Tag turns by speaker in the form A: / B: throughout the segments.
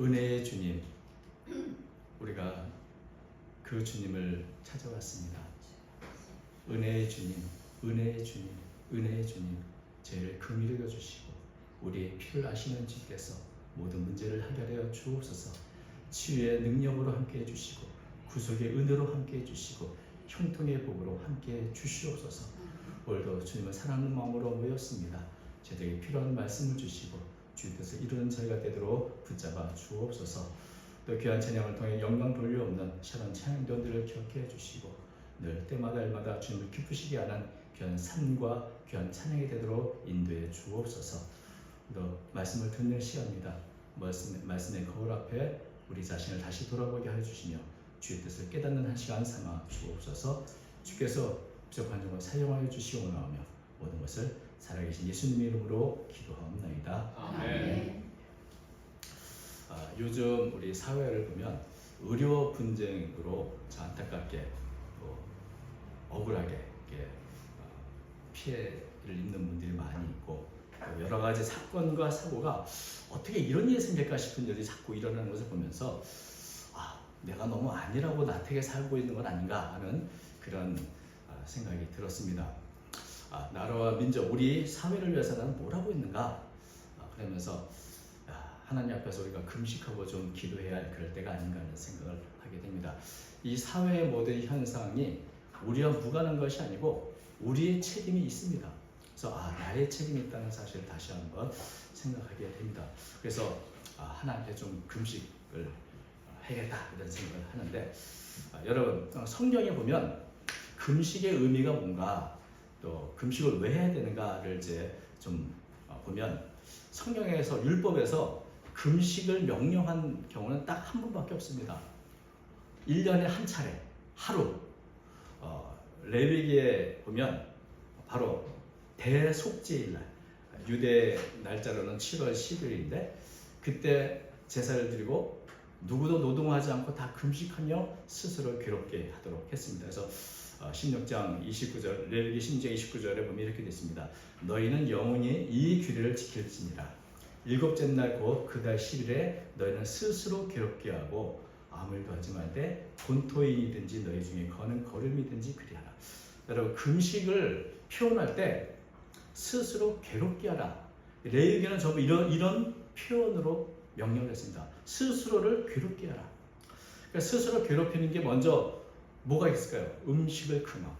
A: 은혜의 주님, 우리가 그 주님을 찾아왔습니다. 은혜의 주님, 은혜의 주님, 은혜의 주님, 죄를 금이 여겨주시고 우리의 피를 아시는 주께서 모든 문제를 해결하여 주옵소서. 치유의 능력으로 함께해 주시고 구속의 은혜로 함께해 주시고 형통의 복으로 함께해 주시옵소서. 오늘도 주님을 사랑하는 마음으로 모였습니다. 저에게 필요한 말씀을 주시고 주의 뜻을 이루는 저희가 되도록 붙잡아 주옵소서. 또 귀한 찬양을 통해 영광 돌려옵는 새로운 찬양들을 기억해 주시고 늘 때마다 일마다 주님을 기쁘시게 하는 귀한 삶과 귀한 찬양이 되도록 인도해 주옵소서. 또 말씀을 듣는 시간입니다. 말씀의 거울 앞에 우리 자신을 다시 돌아보게 하여 주시며 주의 뜻을 깨닫는 한 시간 삼아 주옵소서. 주께서 부족한 점을 사용하여 주시오나오며 모든 것을 살아계신 예수님의 이름으로 기도하옵나이다.
B: 아멘.
A: 요즘 우리 사회를 보면 의료 분쟁으로 안타깝게 억울하게 피해를 입는 분들이 많이 있고 여러 가지 사건과 사고가 어떻게 이런 일이 생길까 싶은 일이 자꾸 일어나는 것을 보면서 내가 너무 안일하고 나태하게 살고 있는 건 아닌가 하는 그런 생각이 들었습니다. 나라와 민족, 우리 사회를 위해서 나는 뭘 하고 있는가? 그러면서 하나님 앞에서 우리가 금식하고 좀 기도해야 할 그럴 때가 아닌가 하는 생각을 하게 됩니다. 이 사회의 모든 현상이 우리와 무관한 것이 아니고 우리의 책임이 있습니다. 그래서 나의 책임이 있다는 사실을 다시 한번 생각하게 됩니다. 그래서 하나님께 좀 금식을 해야겠다 이런 생각을 하는데 여러분 성경에 보면 금식의 의미가 뭔가 또 금식을 왜 해야 되는가를 이제 좀 보면 성경에서 율법에서 금식을 명령한 경우는 딱 한 번밖에 없습니다. 1년에 한 차례 하루. 레위기에 보면 바로 대속죄일 날, 유대 날짜로는 7월 10일인데 그때 제사를 드리고 누구도 노동하지 않고 다 금식하며 스스로 괴롭게 하도록 했습니다. 그래서 16장 29절, 레위기 16장 29절에 보면 이렇게 됐습니다. 너희는 영원히 이 규례를 지킬지니라. 일곱째 날 곧 그 달 10일에 너희는 스스로 괴롭게 하고 아무 일도 하지 말되 본토인이든지 너희 중에 거는 거름이든지 그리하라. 여러분 금식을 표현할 때 스스로 괴롭게 하라. 레위기는 전부 이런 표현으로 명령을 했습니다. 스스로를 괴롭게 하라. 그러니까 스스로 괴롭히는 게 먼저 뭐가 있을까요? 음식을 금하고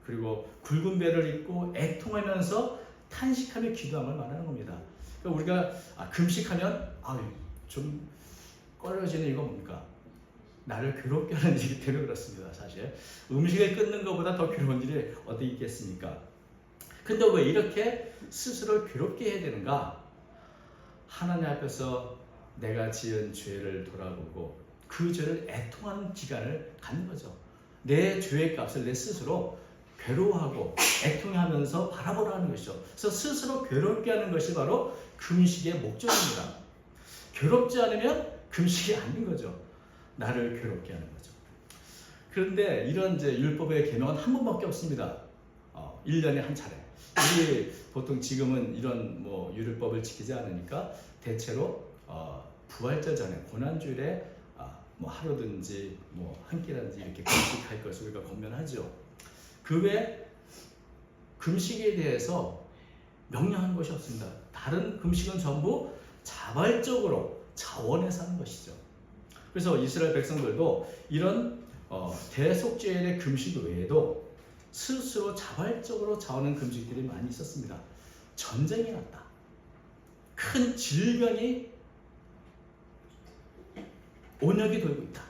A: 그리고 굵은 배를 입고 애통하면서 탄식하며 기도함을 말하는 겁니다. 그러니까 우리가 금식하면 좀 꺼려지는 이유가 뭡니까? 나를 괴롭게 하는 일이기 때문에 그렇습니다. 사실 음식을 끊는 것보다 더 괴로운 일이 어디 있겠습니까? 근데 왜 이렇게 스스로 괴롭게 해야 되는가? 하나님 앞에서 내가 지은 죄를 돌아보고 그 죄를 애통하는 기간을 갖는 거죠. 내 죄의 값을 내 스스로 괴로워하고 애통하면서 바라보라는 것이죠. 그래서 스스로 괴롭게 하는 것이 바로 금식의 목적입니다. 괴롭지 않으면 금식이 아닌 거죠. 나를 괴롭게 하는 거죠. 그런데 이런 이제 율법의 계명은 한 번밖에 없습니다. 1년에 한 차례. 우리 보통 지금은 이런 율법을 지키지 않으니까 대체로 부활절 전에 고난주일에 하루든지 한 끼든지 이렇게 금식할 것을 우리가 권면하죠. 그 외에 금식에 대해서 명령한 것이 없습니다. 다른 금식은 전부 자발적으로 자원해서 하는 것이죠. 그래서 이스라엘 백성들도 이런 대속죄일의 금식 외에도 스스로 자발적으로 자원하는 금식들이 많이 있었습니다. 전쟁이 났다. 큰 질병이 온역이 돌고 있다.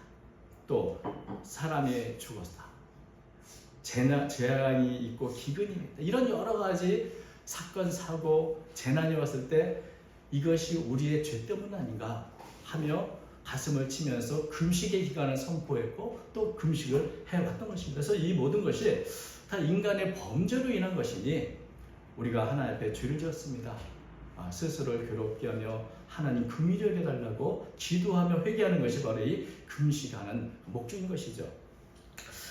A: 또 사람이 죽었다. 재난이 있고 기근이 있다. 이런 여러 가지 사건, 사고, 재난이 왔을 때 이것이 우리의 죄 때문 아닌가 하며 가슴을 치면서 금식의 기간을 선포했고 또 금식을 해왔던 것입니다. 그래서 이 모든 것이 다 인간의 범죄로 인한 것이니 우리가 하나님 앞에 죄를 지었습니다. 스스로를 괴롭게 하며 하나님 긍휼히 여겨달라고 기도하며 회개하는 것이 바로 이 금식하는 목적인 것이죠.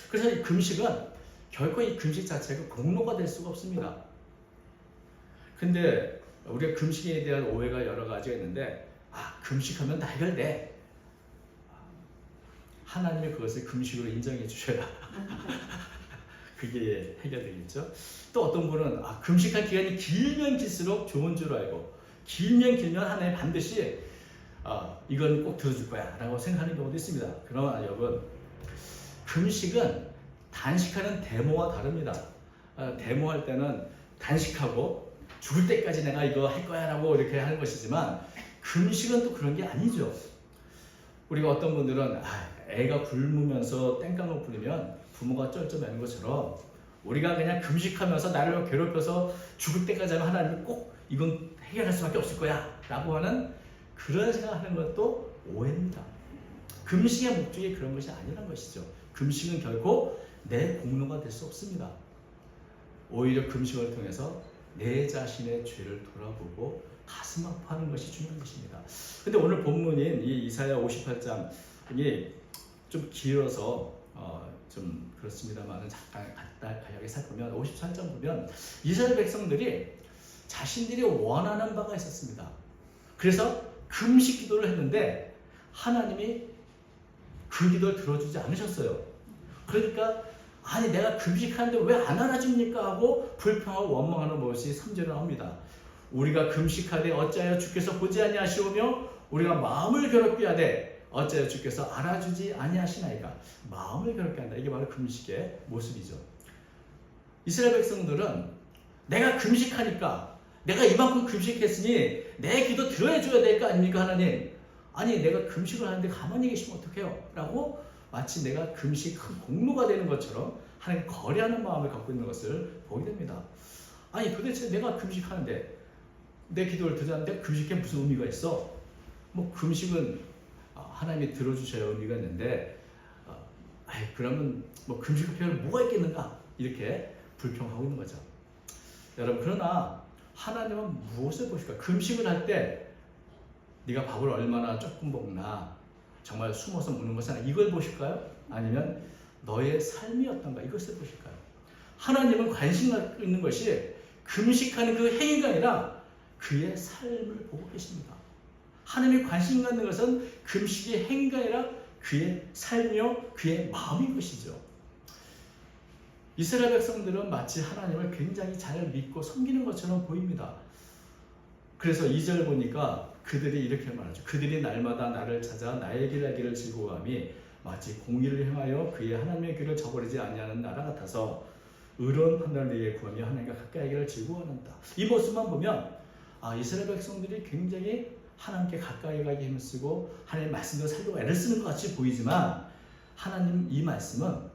A: 그래서 이 금식은 결코 이 금식 자체가 공로가 될 수가 없습니다. 근데 우리가 금식에 대한 오해가 여러 가지가 있는데 금식하면 다 해결돼. 하나님이 그것을 금식으로 인정해 주셔야 그게 해결되겠죠. 또 어떤 분은 금식할 기간이 길면 길수록 좋은 줄 알고, 길면 하나님 반드시 이건 꼭 들어줄 거야 라고 생각하는 경우도 있습니다. 그러나 여러분, 금식은 단식하는 데모와 다릅니다. 데모할 때는 단식하고 죽을 때까지 내가 이거 할 거야 라고 이렇게 하는 것이지만, 금식은 또 그런 게 아니죠. 우리가 어떤 분들은 애가 굶으면서 땡깡을 부리면 부모가 쩔쩔매는 것처럼, 우리가 그냥 금식하면서 나를 괴롭혀서 죽을 때까지 하면 하나님은 꼭 이건 해결할 수밖에 없을 거야 라고 하는 그런 생각하는 것도 오해입니다. 금식의 목적이 그런 것이 아니란 것이죠. 금식은 결코 내 공로가 될 수 없습니다. 오히려 금식을 통해서 내 자신의 죄를 돌아보고 가슴 아파하는 것이 중요한 것입니다. 근데 오늘 본문인 이 이사야 58장이 좀 길어서 좀 그렇습니다만 잠깐 간단하게 살펴보면 53장 보면 이스라엘 백성들이 자신들이 원하는 바가 있었습니다. 그래서 금식 기도를 했는데 하나님이 그 기도를 들어주지 않으셨어요. 그러니까 내가 금식하는데 왜 안 알아줍니까 하고 불평하고 원망하는 것이 3절에 나옵니다. 우리가 금식하되 어찌하여 주께서 보지 아니하시오며 우리가 마음을 괴롭게 하되 어찌하여 주께서 알아주지 아니하시나이까. 마음을 괴롭게 한다. 이게 바로 금식의 모습이죠. 이스라엘 백성들은 내가 금식하니까, 내가 이만큼 금식했으니 내 기도 들어줘야 될 거 아닙니까 하나님? 내가 금식을 하는데 가만히 계시면 어떡해요? 라고 마치 내가 금식 큰 공로가 되는 것처럼 하나님 거래하는 마음을 갖고 있는 것을 보게 됩니다. 도대체 내가 금식하는데 내 기도를 들었는데 금식에 무슨 의미가 있어? 금식은 하나님이 들어주셔야 의미가 있는데 그러면 금식할 필요는 뭐가 있겠는가? 이렇게 불평하고 있는 거죠. 여러분, 그러나 하나님은 무엇을 보실까? 금식을 할 때 네가 밥을 얼마나 조금 먹나, 정말 숨어서 먹는 것은 아니라 이걸 보실까요? 아니면 너의 삶이 어떤가, 이것을 보실까요? 하나님은 관심 갖고 있는 것이 금식하는 그 행위가 아니라 그의 삶을 보고 계십니다. 하나님이 관심 갖는 것은 금식의 행위가 아니라 그의 삶이요 그의 마음인 것이죠. 이스라엘 백성들은 마치 하나님을 굉장히 잘 믿고 섬기는 것처럼 보입니다. 그래서 2절 보니까 그들이 이렇게 말하죠. 그들이 날마다 나를 찾아 나의 길 알기를 즐거워함이 마치 공의를 행하여 그의 하나님의 길을 저버리지 아니하는 나라 같아서 의로운 판단을 위해 구하며 하나님과 가까이 하기를 즐거워한다. 이 모습만 보면 이스라엘 백성들이 굉장히 하나님께 가까이 가기 힘쓰고 하나님의 말씀대로 살려고 애를 쓰는 것 같이 보이지만, 하나님 이 말씀은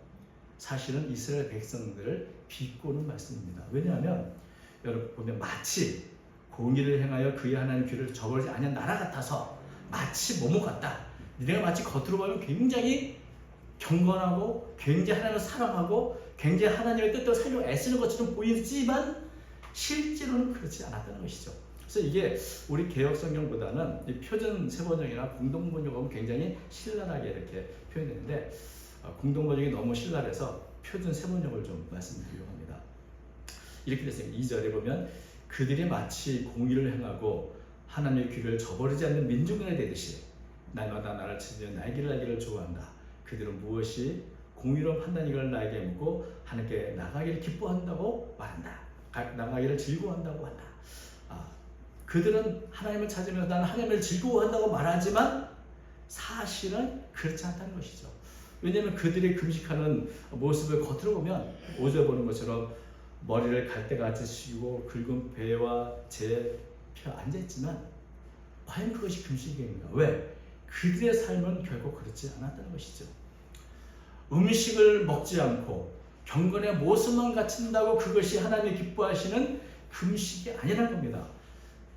A: 사실은 이스라엘 백성들을 비꼬는 말씀입니다. 왜냐하면 여러분 보면 마치 공의를 행하여 그의 하나님 귀를 저버리지 아니한 나라 같아서, 마치 뭐뭐 같다. 니네가 마치 겉으로 보면 굉장히 경건하고 굉장히 하나님을 사랑하고 굉장히 하나님의 뜻대로 살려고 애쓰는 것처럼 보이지만 실제로는 그렇지 않았다는 것이죠. 그래서 이게 우리 개혁 성경보다는 이 표준 세번역이나 공동 번역하고 굉장히 신랄하게 이렇게 표현되는데, 공동 번역이 너무 신랄해서 표준 세번역을 좀 말씀드리려고 합니다. 이렇게 됐습니다. 2절에 보면 그들이 마치 공의를 행하고 하나님의 귀를 저버리지 않는 민중이 되듯이 날마다 나를 찾으며 나의 길을 알기를 좋아한다. 그들은 무엇이 공의로운 판단이걸 나에게 묻고 하나님께 나가기를 기뻐한다고 말한다. 나가기를 즐거워한다고 한다. 그들은 하나님을 찾으며 나는 하나님을 즐거워한다고 말하지만 사실은 그렇지 않다는 것이죠. 왜냐하면 그들이 금식하는 모습을 겉으로 보면 5절 보는 것처럼 머리를 갈대같이 씌우고 굵은 배와 제 펴 앉아있지만 과연 그것이 금식입니까? 왜? 그들의 삶은 결코 그렇지 않았다는 것이죠. 음식을 먹지 않고 경건의 모습만 갖춘다고 그것이 하나님이 기뻐하시는 금식이 아니라는 겁니다.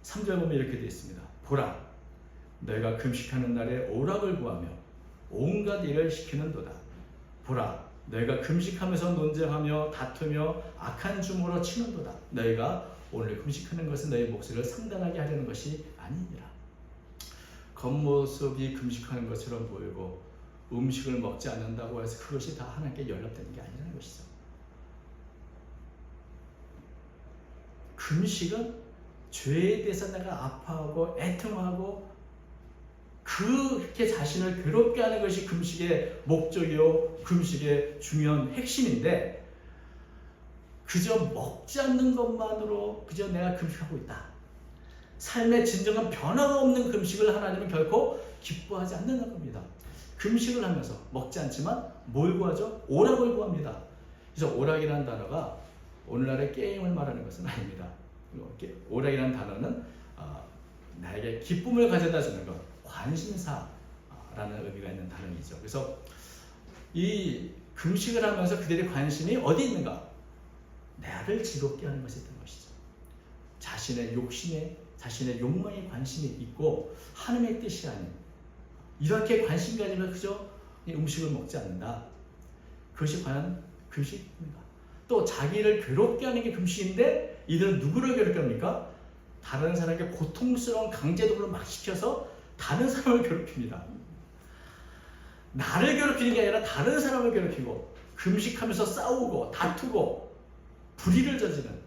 A: 3절 보면 이렇게 되어 있습니다. 보라, 너희가 금식하는 날에 오락을 구하며 온갖 일을 시키는도다. 보라, 너희가 금식하면서 논쟁하며 다투며 악한 주먹으로 치는도다. 너희가 오늘 금식하는 것은 너희 목소리를 상단하게 하려는 것이 아니니라. 겉모습이 금식하는 것처럼 보이고 음식을 먹지 않는다고 해서 그것이 다 하나님께 연락되는 게 아니라는 것이죠. 금식은 죄에 대해서 내가 아파하고 애통하고 그렇게 자신을 괴롭게 하는 것이 금식의 목적이요, 금식의 중요한 핵심인데, 그저 먹지 않는 것만으로 그저 내가 금식하고 있다. 삶의 진정한 변화가 없는 금식을 하나님은 결코 기뻐하지 않는다는 겁니다. 금식을 하면서 먹지 않지만 뭘 구하죠? 오락을 구합니다. 그래서 오락이라는 단어가 오늘날의 게임을 말하는 것은 아닙니다. 오락이라는 단어는 나에게 기쁨을 가져다 주는 것, 관심사라는 의미가 있는 단어이죠. 그래서 이 금식을 하면서 그들의 관심이 어디 있는가? 나를 즐겁게 하는 것이 있던 것이죠. 자신의 욕심에, 자신의 욕망에 관심이 있고 하나님의 뜻이 아닌 이렇게 관심 가지면 그저 음식을 먹지 않는다. 그것이 과연 금식입니까? 또 자기를 괴롭게 하는 게 금식인데 이들은 누구를 괴롭게 합니까? 다른 사람에게 고통스러운 강제독으로 막 시켜서 다른 사람을 괴롭힙니다. 나를 괴롭히는 게 아니라 다른 사람을 괴롭히고 금식하면서 싸우고 다투고 불의를 저지르는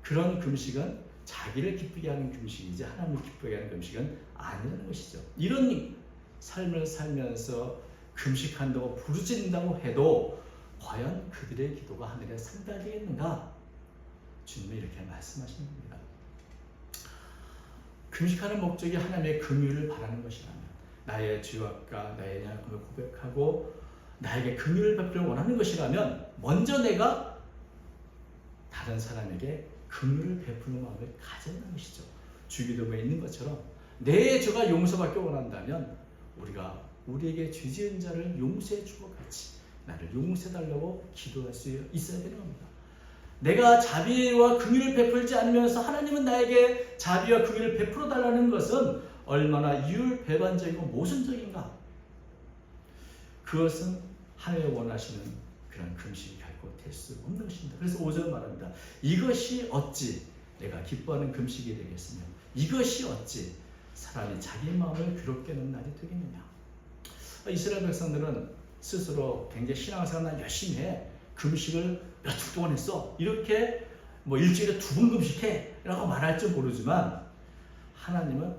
A: 그런 금식은 자기를 기쁘게 하는 금식이지 하나님을 기쁘게 하는 금식은 아니라는 것이죠. 이런 삶을 살면서 금식한다고 부르짖는다고 해도 과연 그들의 기도가 하늘에 상달되겠는가? 주님은 이렇게 말씀하시는 겁니다. 금식하는 목적이 하나님의 긍휼을 바라는 것이라면, 나의 죄악과 나의 약함을 고백하고 나에게 긍휼을 베풀어 원하는 것이라면 먼저 내가 다른 사람에게 긍휼을 베푸는 마음을 가져야 하는 것이죠. 주기도문에 있는 것처럼 내 죄가 용서받기 원한다면 우리가 우리에게 죄 지은 자를 용서해 주고 같이 나를 용서해 달라고 기도할 수 있어야 되는 겁니다. 내가 자비와 긍휼을 베풀지 않으면서 하나님은 나에게 자비와 긍휼을 베풀어 달라는 것은 얼마나 이율배반적이고 모순적인가? 그것은 하나님이 원하시는 그런 금식이 결코 될 수 없는 것입니다. 그래서 5절 말합니다. 이것이 어찌 내가 기뻐하는 금식이 되겠으며 이것이 어찌 사람이 자기 마음을 괴롭게 하는 날이 되겠느냐. 이스라엘 백성들은 스스로 굉장히 신앙생활 열심히 해. 금식을 몇 주 동안 했어. 이렇게 일주일에 2번 금식해 라고 말할 줄 모르지만 하나님은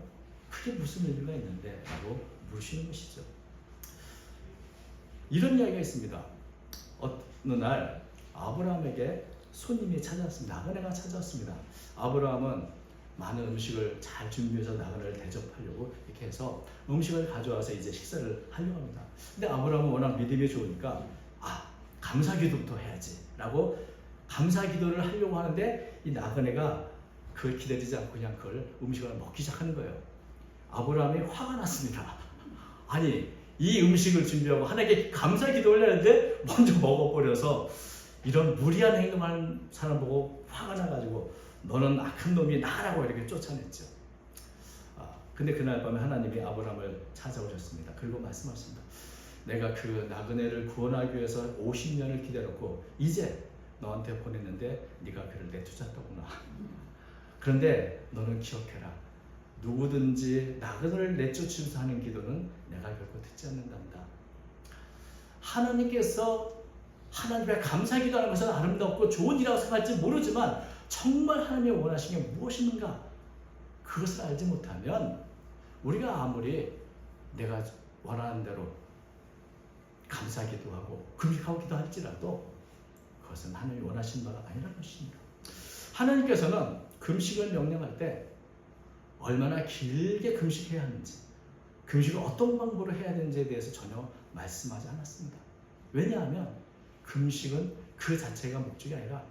A: 그게 무슨 의미가 있는데 라고 물으시는 것이죠. 이런 이야기가 있습니다. 어느 날 아브라함에게 손님이 찾아왔습니다. 나그네가 찾아왔습니다. 아브라함은 많은 음식을 잘 준비해서 나그네를 대접하려고 이렇게 해서 음식을 가져와서 이제 식사를 하려고 합니다. 근데 아브라함은 워낙 믿음이 좋으니까 감사기도부터 해야지 라고 감사기도를 하려고 하는데 이 나그네가 그걸 기다리지 않고 그냥 그걸 음식을 먹기 시작하는 거예요. 아브라함이 화가 났습니다. 아니 이 음식을 준비하고 하나님께 감사기도를 하는데 먼저 먹어버려서 이런 무리한 행동하는 사람 보고 화가 나가지고 너는 악한 놈이 나라고 이렇게 쫓아냈죠. 근데 그날 밤에 하나님이 아브라함을 찾아오셨습니다. 그리고 말씀하십니다. 내가 그 나그네를 구원하기 위해서 50년을 기다렸고 이제 너한테 보냈는데 네가 그를 내쫓았더구나. 그런데 너는 기억해라. 누구든지 나그네를 내쫓으면서 하는 기도는 내가 결코 듣지 않는단다. 하나님께서 하나님의 감사기도하는 것은 아름답고 좋은 일이라고 생각할지 모르지만 정말 하나님이 원하시는 게 무엇인가? 그것을 알지 못하면 우리가 아무리 내가 원하는 대로 감사기도하고 금식하고 기도할지라도 그것은 하나님이 원하시는 바가 아니라는 것입니다. 하나님께서는 금식을 명령할 때 얼마나 길게 금식해야 하는지, 금식을 어떤 방법으로 해야 되는지에 대해서 전혀 말씀하지 않았습니다. 왜냐하면 금식은 그 자체가 목적이 아니라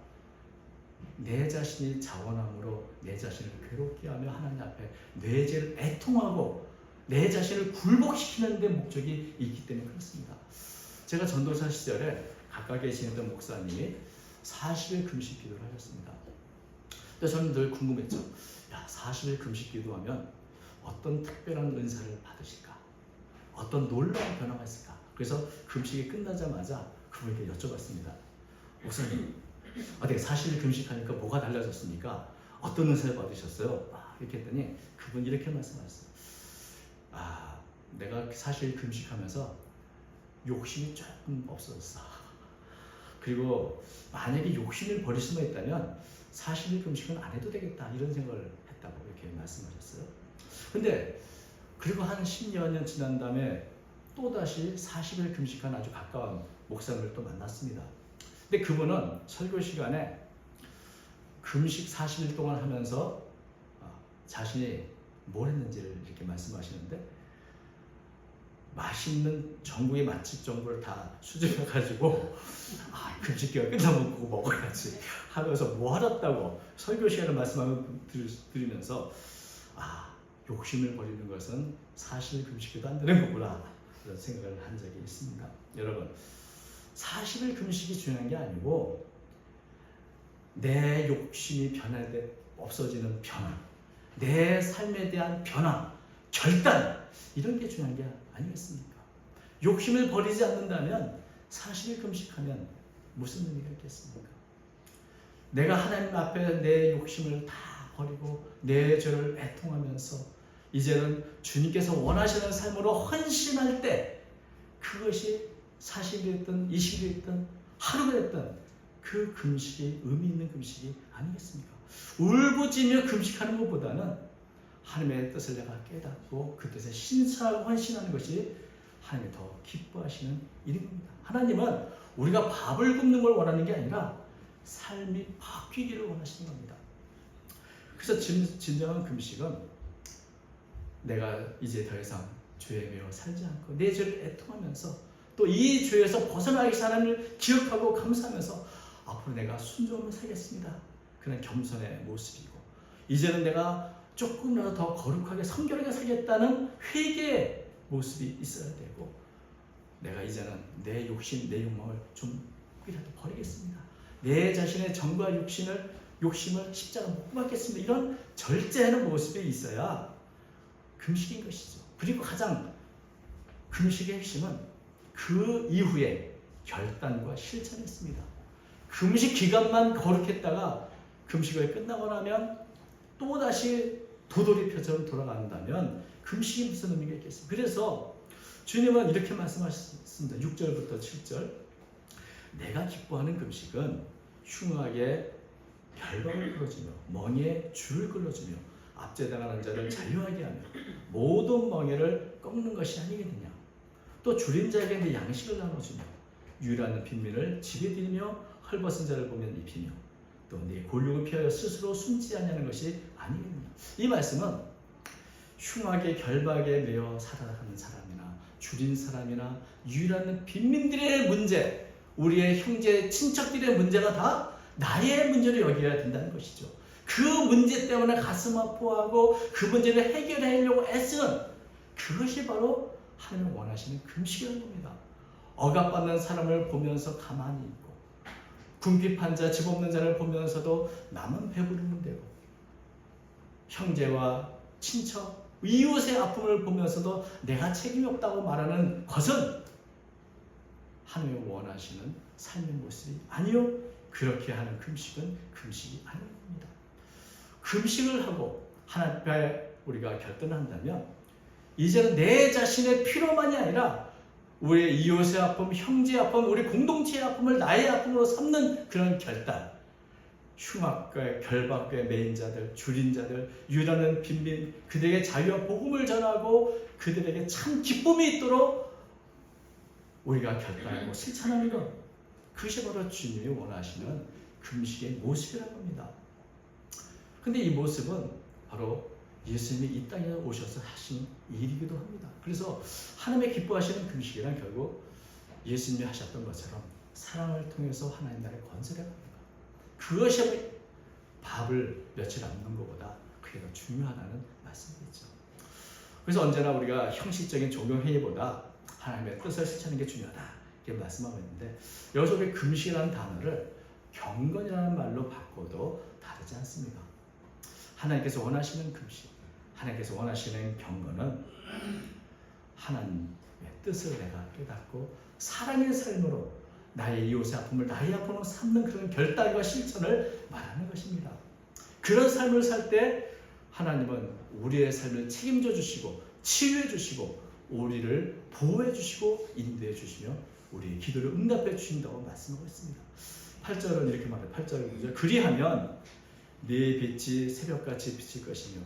A: 내 자신이 자원함으로 내 자신을 괴롭게 하며 하나님 앞에 내 죄를 애통하고 내 자신을 굴복시키는 데 목적이 있기 때문에 그렇습니다. 제가 전도사 시절에 가까이 계시던 목사님이 40일 금식 기도를 하셨습니다. 그래서 저는 늘 궁금했죠. 40일 금식 기도하면 어떤 특별한 은사를 받으실까? 어떤 놀라운 변화가 있을까? 그래서 금식이 끝나자마자 그분에게 여쭤봤습니다. 목사님, 어떻게 40일 금식하니까 뭐가 달라졌습니까? 어떤 은사를 받으셨어요? 이렇게 했더니 그분이 이렇게 말씀하셨어요. 내가 40일 금식하면서 욕심이 조금 없어졌어. 그리고 만약에 욕심을 버릴 수만 있다면 40일 금식은 안 해도 되겠다 이런 생각을 했다고 이렇게 말씀하셨어요. 근데 그리고 한 10여 년 지난 다음에 또다시 40일 금식한 아주 가까운 목사님을 또 만났습니다. 근데 그분은 설교 시간에 금식 40일 동안 하면서 자신이 뭘 했는지를 이렇게 말씀하시는데, 맛있는 전국의 맛집 정보를 다 수집해가지고 금식기가 끝나면 그거 먹어야지 하면서 뭐 하랬다고 설교 시간에 말씀을 드리면서 욕심을 버리는 것은 사실 금식도 안 되는 거구나 그런 생각을 한 적이 있습니다. 여러분, 40일 금식이 중요한 게 아니고 내 욕심이 변화돼 없어지는 변화, 내 삶에 대한 변화, 결단, 이런 게 중요한 게 아니겠습니까? 욕심을 버리지 않는다면 40일 금식하면 무슨 의미가 있겠습니까? 내가 하나님 앞에 내 욕심을 다 버리고 내 죄를 애통하면서 이제는 주님께서 원하시는 삶으로 헌신할 때, 그것이 40일이 됐든 20일이 됐든 하루가 됐든 그 금식이 의미 있는 금식이 아니겠습니까? 울부짖으며 금식하는 것보다는 하나님의 뜻을 내가 깨닫고 그 뜻에 신사하고 헌신하는 것이 하나님이 더 기뻐하시는 일인 겁니다. 하나님은 우리가 밥을 굶는 걸 원하는 게 아니라 삶이 바뀌기를 원하시는 겁니다. 그래서 진정한 금식은 내가 이제 더 이상 죄에 매여 살지 않고 내 죄를 애통하면서 또 이 죄에서 벗어나기 위해서 하나님을 기억하고 감사하면서 앞으로 내가 순종하며 살겠습니다. 그런 겸손의 모습이고, 이제는 내가 조금이라도 더 거룩하게 성결하게 살겠다는 회개의 모습이 있어야 되고, 내가 이제는 내 욕심, 내 욕망을 좀이라도 버리겠습니다. 내 자신의 정과 욕심을 십자가 못 박겠습니다. 이런 절제하는 모습이 있어야 금식인 것이죠. 그리고 가장 금식의 핵심은 그 이후에 결단과 실천이 있습니다. 금식 기간만 거룩했다가 금식을 끝나고 나면 또다시 도돌이표처럼 돌아간다면 금식이 무슨 의미가 있겠습니까? 그래서 주님은 이렇게 말씀하셨습니다. 6절부터 7절. 내가 기뻐하는 금식은 흉하게 결박을 끌어주며 멍에 줄을 끌어주며 압제당하는 자를 자유하게 하며 모든 멍에를 꺾는 것이 아니겠느냐. 또 줄인 자에게 내 양식을 나눠주며 유일한 빈민을 집에 들이며 헐벗은 자를 보면 입히며 또 내 골육을 피하여 스스로 숨지 아니하는 것이 아니겠느냐. 이 말씀은 흉하게 결박에 매여 살아가는 사람이나 줄인 사람이나 유일한 빈민들의 문제, 우리의 형제 친척들의 문제가 다 나의 문제로 여겨야 된다는 것이죠. 그 문제 때문에 가슴 아파하고 그 문제를 해결하려고 애쓰는 그것이 바로 하나님이 원하시는 금식이라는 겁니다. 억압받는 사람을 보면서 가만히 있고, 궁핍한 자, 집 없는 자를 보면서도 남은 배부르면 되고, 형제와 친척, 이웃의 아픔을 보면서도 내가 책임이 없다고 말하는 것은 하나님이 원하시는 삶의 모습이 아니요, 그렇게 하는 금식은 금식이 아닙니다. 금식을 하고 하나님께 우리가 결단한다면 이제는 내 자신의 필요만이 아니라 우리의 이웃의 아픔, 형제의 아픔, 우리 공동체의 아픔을 나의 아픔으로 삼는 그런 결단, 흉악과 결박과 매인 자들, 줄인 자들, 유라는 빈민, 그들에게 자유와 복음을 전하고 그들에게 참 기쁨이 있도록 우리가 결단하고 실천하는 것, 그것이 바로 주님이 원하시는 금식의 모습이라는 겁니다. 근데 이 모습은 바로 예수님이 이 땅에 오셔서 하신 일이기도 합니다. 그래서 하나님의 기뻐하시는 금식이란 결국 예수님이 하셨던 것처럼 사랑을 통해서 하나님 나라의 건설해 갑니다. 그것이 밥을 며칠 안 먹는 것보다 그게 더 중요하다는 말씀이죠. 그래서 언제나 우리가 형식적인 종교회의보다 하나님의 뜻을 실천하는 게 중요하다 이렇게 말씀하고 있는데, 여기서 우리 금식이라는 단어를 경건이라는 말로 바꿔도 다르지 않습니다. 하나님께서 원하시는 금식, 하나님께서 원하시는 경건은 하나님의 뜻을 내가 깨닫고 사랑의 삶으로 나의 이웃의 아픔을 나의 아픔으로 삼는 그런 결단과 실천을 말하는 것입니다. 그런 삶을 살 때 하나님은 우리의 삶을 책임져 주시고 치유해 주시고 우리를 보호해 주시고 인도해 주시며 우리의 기도를 응답해 주신다고 말씀하고 있습니다. 8절은 이렇게 말해요. 8절 9절. 그리하면 내 빛이 새벽같이 비칠 것이며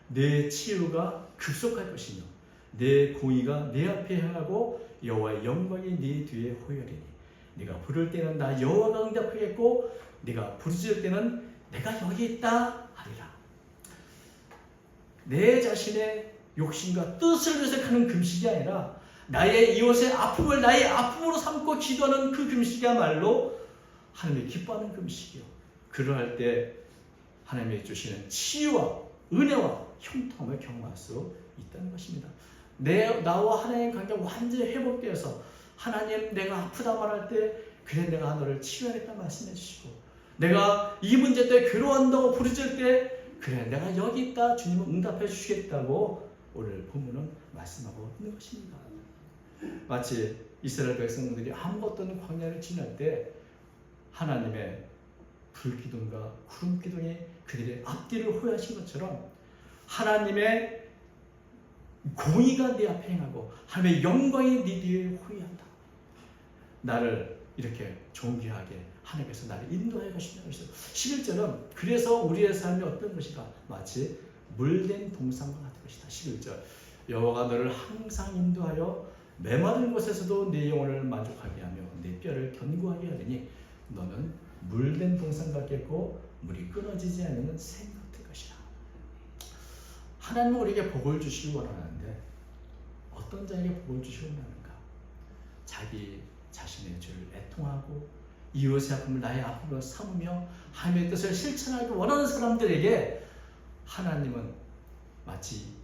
A: 내 치유가 급속할 것이며 내 공의가 내 앞에 향하고 여호와의 영광이 네 뒤에 호열이니 네가 부를 때는 나 여호와가 응답하겠고 네가 부르짖을 때는 내가 여기 있다 하리라. 내 자신의 욕심과 뜻을 위해서 하는 금식이 아니라 나의 이웃의 아픔을 나의 아픔으로 삼고 기도하는 그 금식이야말로 하나님이 기뻐하는 금식이요. 그러할 때 하나님이 주시는 치유와 은혜와 형통함을 경험할 수 있다는 것입니다. 나와 하나님의 관계가 완전히 회복되어서 하나님 내가 아프다 말할 때 그래 내가 너를 치유하겠다 말씀해 주시고 내가 이 문제 때문에 괴로워한다고 부르짖을 때 그래 내가 여기 있다 주님은 응답해 주시겠다고 오늘 본문은 말씀하고 있는 것입니다. 마치 이스라엘 백성들이 아무것도 없는 광야를 지날 때 하나님의 불기둥과 구름기둥이 그들의 앞뒤를 호위하신 것처럼 하나님의 공의가 네 앞에 행하고 하나님의 영광이 네 뒤에 호위한다. 나를 이렇게 존귀하게 하나님께서 나를 인도하여 가신다는 것이죠. 11절은 그래서 우리의 삶이 어떤 것이가 마치 물된 동산과 같은 것이다. 11절 여호와가 너를 항상 인도하여 메마른 곳에서도 네 영혼을 만족하게 하며 네 뼈를 견고하게 하리니 너는 물된 동산 같겠고 물이 끊어지지 않는 샘 같을 것이다. 하나님은 우리에게 복을 주시기 원하는데 어떤 자에게 복을 주시기 원하는가? 자기 자신의 죄를 애통하고 이웃의 아픔을 나의 아픔으로 삼으며 하나님의 뜻을 실천하기 원하는 사람들에게 하나님은 마치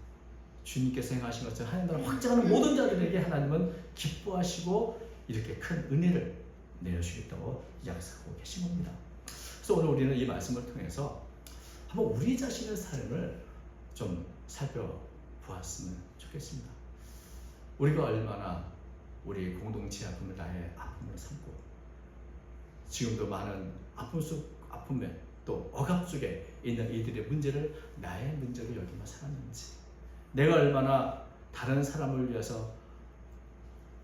A: 주님께서 행하신 것처럼 하나님을 확증하는 모든 자들에게 하나님은 기뻐하시고 이렇게 큰 은혜를 내려주겠다고 약속하고 계신 겁니다. 그래서 오늘 우리는 이 말씀을 통해서 한번 우리 자신의 삶을 좀 살펴보았으면 좋겠습니다. 우리가 얼마나 우리 공동체 아픔을 나의 아픔을 삼고 지금도 많은 아픔에 또 억압 속에 있는 이들의 문제를 나의 문제로 여기며 살았는지 내가 얼마나 다른 사람을 위해서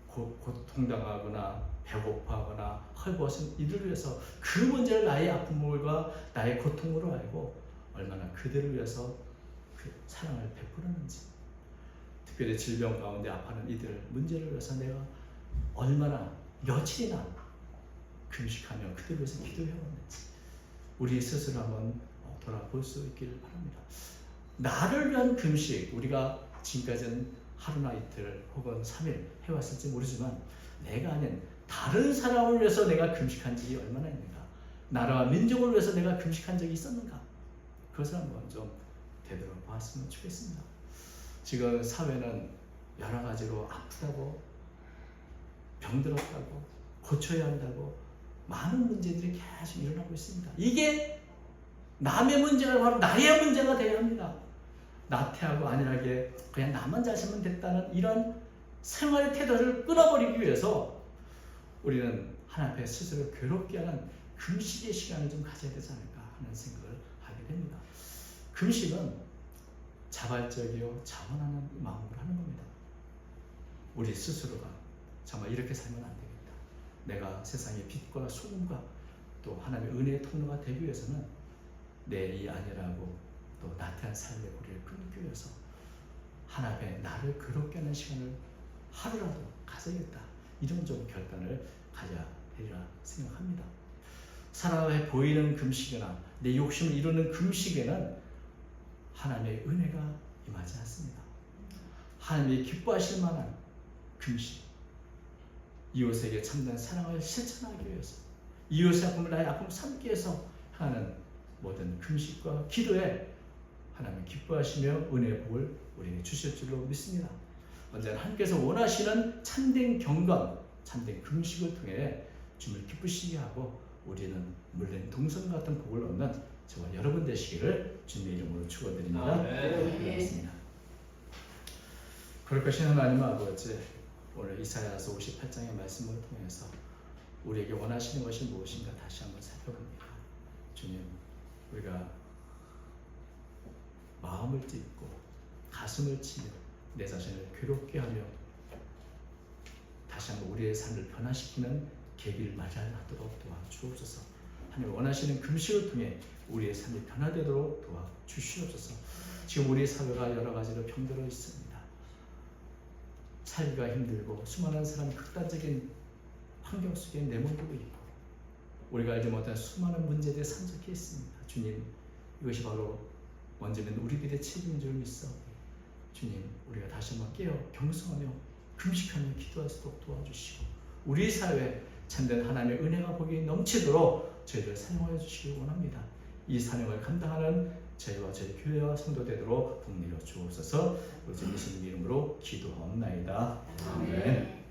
A: 고통당하거나 배고파하거나 헐벗은 이들을 위해서 그 문제를 나의 아픔과 나의 고통으로 알고 얼마나 그들을 위해서 그 사랑을 베풀었는지 특별히 질병 가운데 아파하는 이들의 문제를 위해서 내가 얼마나 며칠이나 금식하며 그들을 위해서 기도해왔는지 우리 스스로 한번 돌아볼 수 있기를 바랍니다. 나를 위한 금식 우리가 지금까지는 하루나 이틀 혹은 3일 해왔을지 모르지만 내가 아닌 다른 사람을 위해서 내가 금식한 적이 얼마나 있는가? 나라와 민족을 위해서 내가 금식한 적이 있었는가? 그것을 한번 좀 되돌아봤으면 좋겠습니다. 지금 사회는 여러 가지로 아프다고 병들었다고 고쳐야 한다고 많은 문제들이 계속 일어나고 있습니다. 이게 남의 문제가 바로 나의 문제가 되어야 합니다. 나태하고 안일하게 그냥 나만 잘 살면 됐다는 이런 생활의 태도를 끊어버리기 위해서 우리는 하나님 앞에 스스로 괴롭게 하는 금식의 시간을 좀 가져야 되지 않을까 하는 생각을 하게 됩니다. 금식은 자발적이요 자원하는 마음으로 하는 겁니다. 우리 스스로가 정말 이렇게 살면 안 되겠다. 내가 세상의 빛과 소금과 또 하나님의 은혜의 통로가 되기 위해서는 내 이 안일하고 또 나태한 삶의 고리를 끊기 위해서 하나님의 나를 괴롭게 하는 시간을 하루라도 가져야겠다. 이런 좀 결단을 가져야 되리라 생각합니다. 사람의 보이는 금식이나 내 욕심을 이루는 금식에는 하나님의 은혜가 임하지 않습니다. 하나님이 기뻐하실 만한 금식, 이웃에게 참된 사랑을 실천하기 위해서 이웃의 아픔을 나의 아픔을 삼기 위해서 하는 모든 금식과 기도에 하나님이 기뻐하시며 은혜의 복을 우리에게 주실 줄로 믿습니다. 언제나 하나님께서 원하시는 참된 경건, 참된 금식을 통해 주님을 기쁘시게 하고 우리는 물된 동선 같은 복을 얻는 저와 여러분 되시기를 주님의 이름으로 축원드립니다. 고맙습니다. 그럴 것이 하나님 아버지, 오늘 이사야서 58장의 말씀을 통해서 우리에게 원하시는 것이 무엇인가 다시 한번 살펴봅니다. 주님, 우리가 마음을 찢고 가슴을 치며 내 자신을 괴롭게 하며 다시 한번 우리의 삶을 변화시키는 계기를 맞이하도록 도와주옵소서. 하나님 원하시는 금식을 통해 우리의 삶이 변화되도록 도와주시옵소서. 지금 우리 사회가 여러 가지로 병들어 있습니다. 살기가 힘들고 수많은 사람이 극단적인 환경 속에 내몰리고 있고 우리가 알지 못한 수많은 문제들이 산적해 있습니다. 주님, 이것이 바로 먼저는 우리들의 책임인 줄 믿사 주님, 우리가 다시 한번 깨어 경성하며 금식하며 기도할 수 있도록 도와주시고 우리 사회에 참된 하나님의 은혜가 복이 넘치도록 저희를 사용하여 주시기 원합니다. 이 사명을 감당하는 저희와 저희 교회와 성도 되도록 복내려 주옵소서. 우리 예수님 이름으로 기도하옵나이다. 아멘.